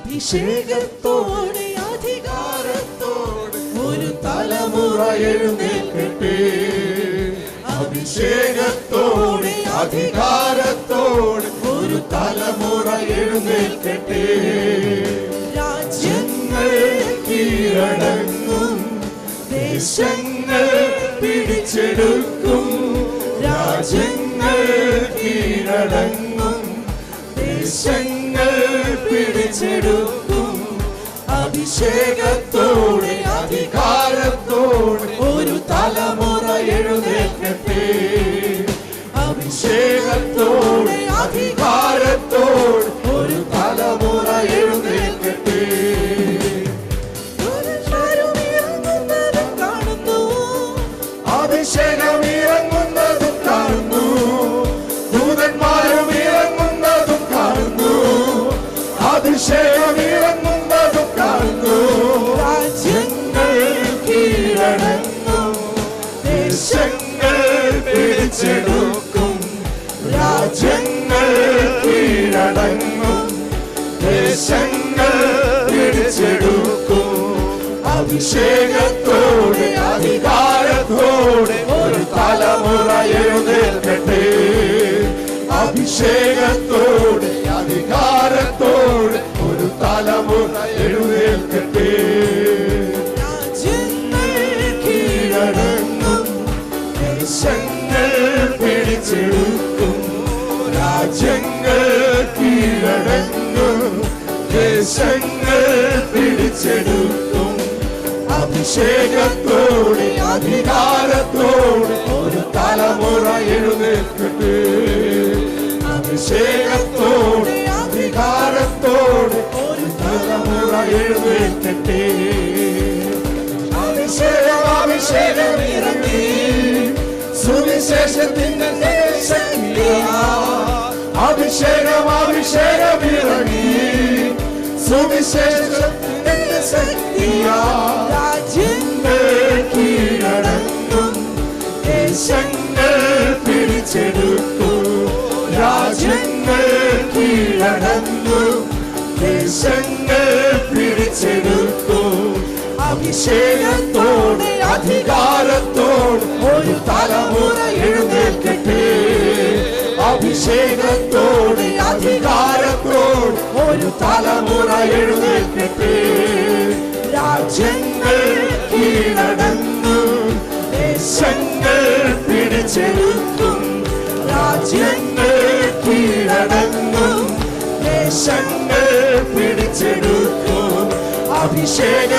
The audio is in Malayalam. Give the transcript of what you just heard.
അഭിഷേകത്തോടെ അധികാരത്തോടെ ഒരു തലമുറ എഴുന്നേൽക്കട്ടെ. അഭിഷേകത്തോടെ അധികാരത്തോടെ ഒരു തലമുറ എഴുന്നേൽക്കട്ടെ. രാജ്യങ്ങൾ കീഴടങ്ങും, ദേശങ്ങൾ പിടിച്ചെടുക്കും. രാജ്യങ്ങൾ കീഴടങ്ങും, ദേശങ്ങൾ പിടിച്ചെടുക്കും. അഭിഷേകത്തോടെ അധികാരത്തോടെ ഒരു തലമുറ എഴുന്നേൽക്കട്ടെ. അഭിഷേകത്തോടെ അധികാരത്തോടെ ഒരു തലമുറ എഴുന്നേൽക്കട്ടെ. അഭിഷേകം ഇറങ്ങുന്നതും കാണുന്നു, ദൂതന്മാരും ഇറങ്ങുന്നതും കാണുന്നു. അഭിഷേകം ഇറങ്ങുന്നതും കാണുന്നു. രാജ്യങ്ങൾ കീഴടങ്ങും, ദേശങ്ങൾ പിടിച്ചെടുക്കും. രാജ്യങ്ങൾ കീഴടങ്ങും, ദേശങ്ങൾ പിടിച്ചെടുക്കും. അഭിഷേകത്തോടെ അധികാരത്തോടെ ഒരു തലമുറ എഴുന്നേൽക്കട്ടെ. അഭിഷേകത്തോടെ അധികാരത്തോടെ ഒരു തലമുറ എഴുന്നേൽക്കട്ടെ. രാജ്യങ്ങൾ കീഴടങ്ങും, ദേശങ്ങൾ പിടിച്ചെടുക്കും. രാജ്യങ്ങൾ കീഴടങ്ങും, ദേശങ്ങൾ പിടിച്ചെടുക്കും. അഭിഷേകത്തോടെ അധികാരത്തോടെ ഒരു തലമുറ എഴുന്നേൽക്കട്ടെ. അഭിഷേകത്തോടെ അധികാരത്തോടെ ഒരു തലമുറ എഴുന്നേൽക്കട്ടെ. അഭിഷേകം അഭിഷേകം ഇറങ്ങി, സുവിശേഷത്തിന്റെ അഭിഷേകം അഭിഷേകം ഇറങ്ങി, സുവിശേഷത്തിന്റെ ശക്തിയാ. രാജ്യങ്ങൾ കീഴടങ്ങും, ദേശങ്ങൾ പിടിച്ചെടുക്കും. രാജ്യങ്ങൾ കീഴടങ്ങും, ദേശങ്ങൾ പിടിച്ചെടുക്കും. അഭിഷേകത്തോടെ അധികാരത്തോടെ ഒരു തലമുറ എഴുന്നേൽക്കട്ടെ. അഭിഷേകത്തോടെ അധികാരത്തോടെ ഒരു തലമുറ എഴുന്നേൽക്കട്ടെ. രാജ്യങ്ങൾ കീഴടങ്ങും, ദേശങ്ങൾ പിടിച്ചെടുക്കും. രാജ്യങ്ങൾ കീഴടങ്ങും, ദേശങ്ങൾ പിടിച്ചെടുക്കും. അഭിഷേക